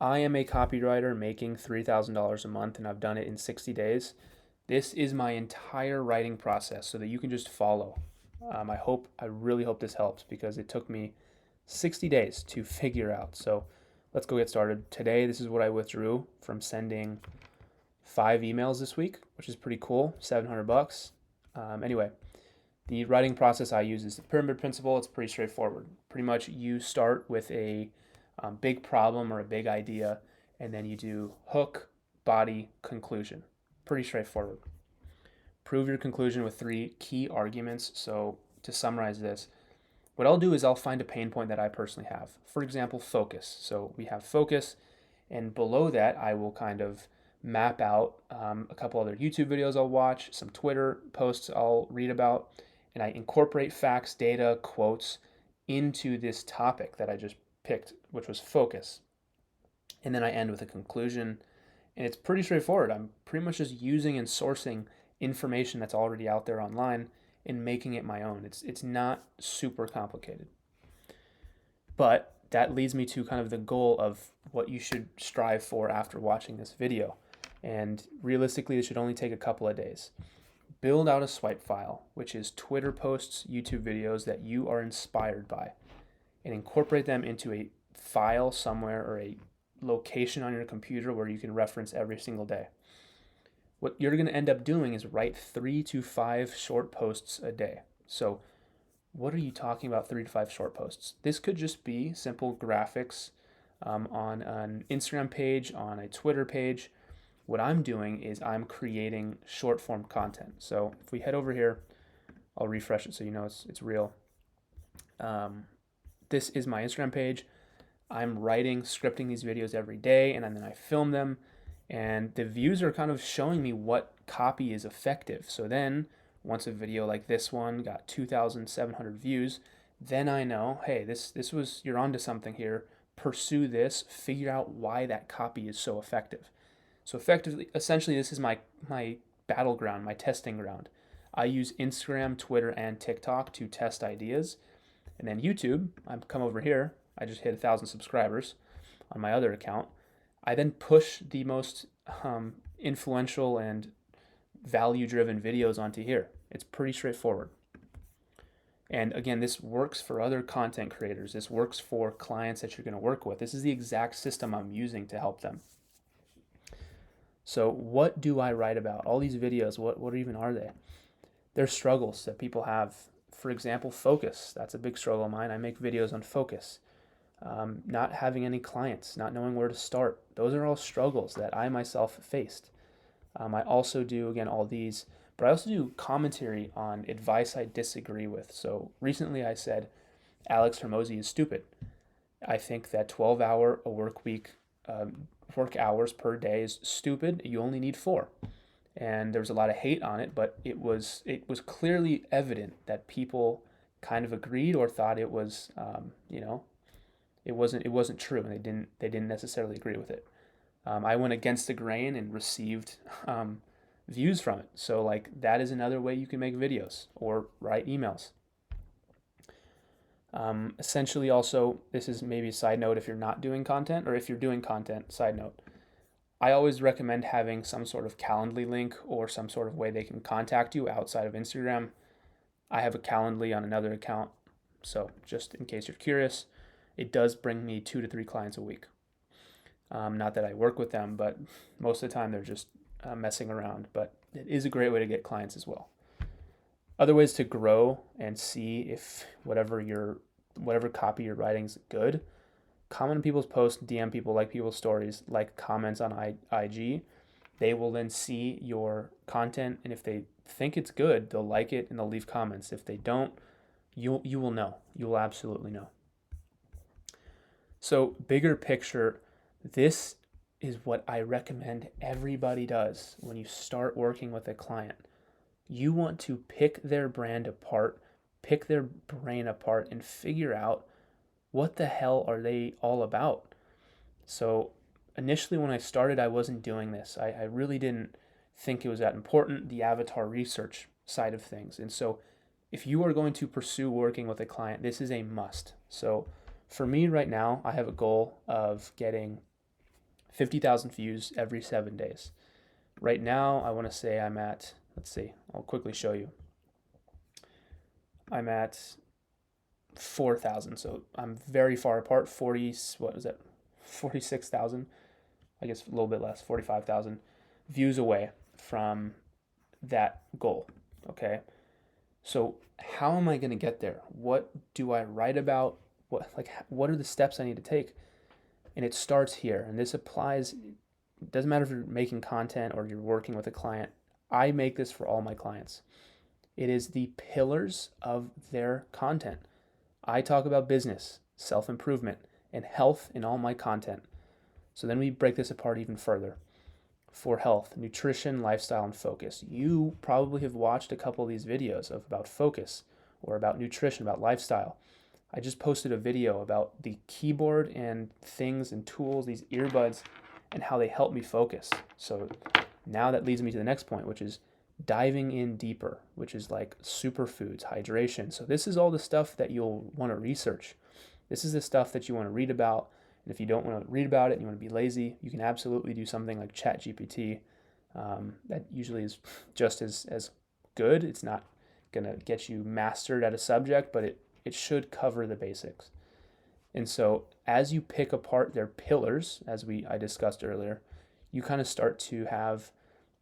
I am a copywriter making $3,000 a month and I've done it in 60 days. This is my entire writing process so that you can just follow. I really hope this helps because it took me 60 days to figure out. So let's go get started. Today, this is what I withdrew from sending 5 emails this week, which is pretty cool, 700 bucks. Anyway, the writing process I use is the pyramid principle. It's pretty straightforward. Pretty much you start with a big problem or a big idea, and then you do hook, body, conclusion. Pretty straightforward. Prove your conclusion with 3 key arguments. So to summarize this, what I'll do is I'll find a pain point that I personally have. For example, focus. So we have focus, and below that, I will kind of map out a couple other YouTube videos I'll watch, some Twitter posts I'll read about, and I incorporate facts, data, quotes into this topic that I just picked, which was focus. And then I end with a conclusion. And it's pretty straightforward. I'm pretty much just using and sourcing information that's already out there online and making it my own. It's not super complicated. But that leads me to kind of the goal of what you should strive for after watching this video. And realistically, it should only take a couple of days. Build out a swipe file, which is Twitter posts, YouTube videos that you are inspired by, and incorporate them into a file somewhere or a location on your computer where you can reference every single day. What you're going to end up doing is write 3 to 5 short posts a day. So, what are you talking about 3 to 5 short posts? This could just be simple graphics on an Instagram page, on a Twitter page. What I'm doing is I'm creating short form content. So if we head over here, I'll refresh it so you know it's real. This is my Instagram page. I'm writing, scripting these videos every day, and then I film them. And the views are kind of showing me what copy is effective. So then, once a video like this one got 2,700 views, then I know, hey, this was, you're onto something here. Pursue this. Figure out why that copy is so effective. So essentially, this is my battleground, my testing ground. I use Instagram, Twitter, and TikTok to test ideas. And then YouTube, I've come over here. I just hit 1,000 subscribers on my other account. I then push the most influential and value-driven videos onto here. It's pretty straightforward. And again, this works for other content creators. This works for clients that you're going to work with. This is the exact system I'm using to help them. So what do I write about? All these videos, what even are they? They're struggles that people have. For example, focus. That's a big struggle of mine. I make videos on focus. Not having any clients, not knowing where to start. Those are all struggles that I myself faced. I also do, again, all these, but I also do commentary on advice I disagree with. So recently I said Alex Hormozy is stupid. I think that 12-hour a work week, work hours per day is stupid. You only need 4. And there was a lot of hate on it, but it was clearly evident that people kind of agreed or thought it was, it wasn't true, and they didn't necessarily agree with it. I went against the grain and received views from it. So like that is another way you can make videos or write emails. Essentially, also, this is maybe a side note if you're not doing content, or if you're doing content, side note. I always recommend having some sort of Calendly link or some sort of way they can contact you outside of Instagram. I have a Calendly on another account, so just in case you're curious, it does bring me 2 to 3 clients a week. Not that I work with them, but most of the time they're just messing around. But it is a great way to get clients as well. Other ways to grow and see if whatever copy you're writing is good. Comment on people's posts, DM people, like people's stories, like comments on IG. They will then see your content, and if they think it's good, they'll like it and they'll leave comments. If they don't, you will know. You will absolutely know. So, bigger picture, this is what I recommend everybody does when you start working with a client. You want to pick their brand apart, pick their brain apart, and figure out what the hell are they all about. So initially when I started, I wasn't doing this. I really didn't think it was that important, the avatar research side of things. And so if you are going to pursue working with a client, this is a must. So for me right now, I have a goal of getting 50,000 views every 7 days. Right now, I want to say I'm at, let's see, I'll quickly show you. I'm at 4,000. So I'm very far apart. 40, what was that? 46,000, I guess a little bit less, 45,000 views away from that goal. Okay. So how am I going to get there? What do I write about? What are the steps I need to take? And it starts here. And this applies, it doesn't matter if you're making content or you're working with a client. I make this for all my clients. It is the pillars of their content. I talk about business, self-improvement, and health in all my content. So then we break this apart even further. For health, nutrition, lifestyle, and focus. You probably have watched a couple of these videos about focus or about nutrition, about lifestyle. I just posted a video about the keyboard and things and tools, these earbuds, and how they help me focus. So now that leads me to the next point, which is diving in deeper, which is like superfoods, hydration. So this is all the stuff that you'll want to research. This is the stuff that you want to read about. And if you don't want to read about it and you want to be lazy, you can absolutely do something like ChatGPT. That usually is just as good. It's not going to get you mastered at a subject, but it should cover the basics. And so as you pick apart their pillars, as I discussed earlier, you kind of start to have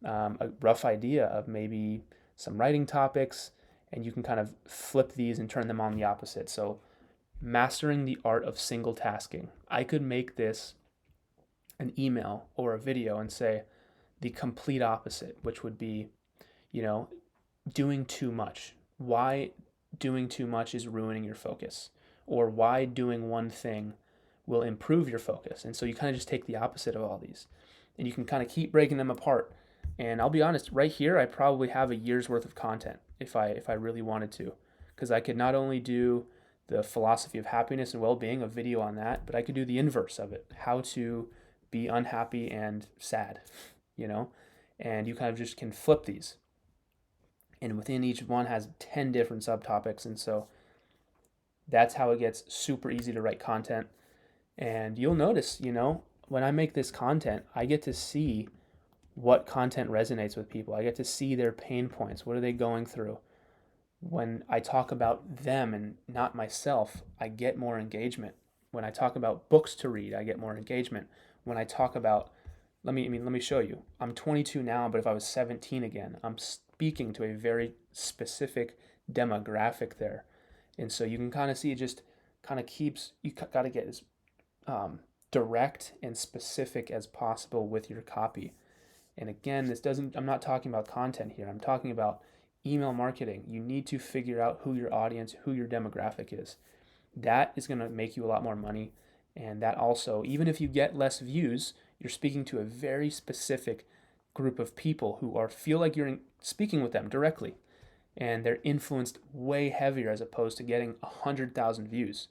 a rough idea of maybe some writing topics, and you can kind of flip these and turn them on the opposite. So mastering the art of single tasking. I could make this an email or a video and say the complete opposite, which would be, doing too much. Why doing too much is ruining your focus, or why doing one thing will improve your focus. And so you kind of just take the opposite of all these, and you can kind of keep breaking them apart. And I'll be honest, right here, I probably have a year's worth of content if I really wanted to, because I could not only do the philosophy of happiness and well-being, a video on that, but I could do the inverse of it, how to be unhappy and sad, and you kind of just can flip these. And within each one has 10 different subtopics. And so that's how it gets super easy to write content. And you'll notice, when I make this content, I get to see what content resonates with people. I get to see their pain points. What are they going through? When I talk about them and not myself, I get more engagement. When I talk about books to read, I get more engagement. When I talk about, let me show you. I'm 22 now, but if I was 17 again, I'm speaking to a very specific demographic there. And so you can kind of see it just kind of keeps, you got to get as direct and specific as possible with your copy. And again, I'm not talking about content here. I'm talking about email marketing. You need to figure out who your audience, who your demographic is. That is going to make you a lot more money. And that also, even if you get less views, you're speaking to a very specific group of people who feel like you're speaking with them directly. And they're influenced way heavier as opposed to getting 100,000 views.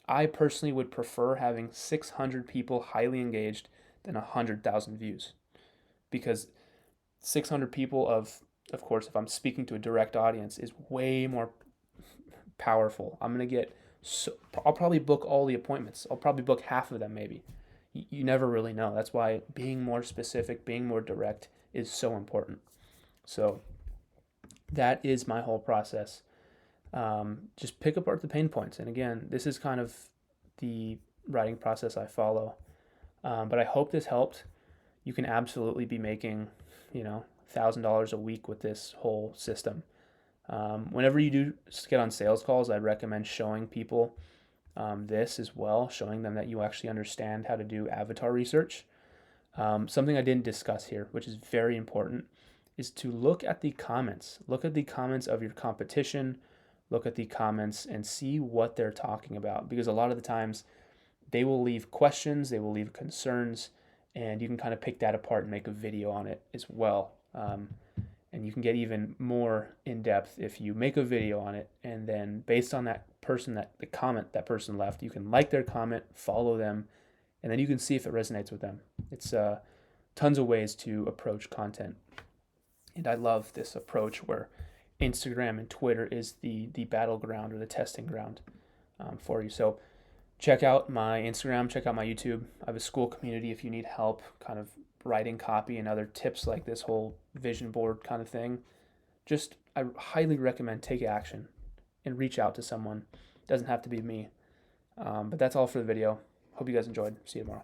I personally would prefer having 600 people highly engaged than 100,000 views. Because 600 people of course, if I'm speaking to a direct audience, is way more powerful. I'll probably book all the appointments. I'll probably book half of them maybe. You never really know. That's why being more specific, being more direct is so important. So that is my whole process. Just pick apart the pain points. And again, this is kind of the writing process I follow. But I hope this helped. You can absolutely be making, $1,000 a week with this whole system. Whenever you do get on sales calls, I'd recommend showing people this as well, showing them that you actually understand how to do avatar research. Something I didn't discuss here, which is very important, is to look at the comments. Look at the comments of your competition. Look at the comments and see what they're talking about, because a lot of the times they will leave questions, they will leave concerns, and you can kind of pick that apart and make a video on it as well. And you can get even more in depth if you make a video on it, and then based on that person, the comment that person left, you can like their comment, follow them, and then you can see if it resonates with them. It's tons of ways to approach content. And I love this approach where Instagram and Twitter is the battleground or the testing ground for you. So Check out my Instagram, check out my YouTube. I have a Skool community if you need help kind of writing copy and other tips like this whole vision board kind of thing. Just, I highly recommend take action and reach out to someone. It doesn't have to be me. But that's all for the video. Hope you guys enjoyed. See you tomorrow.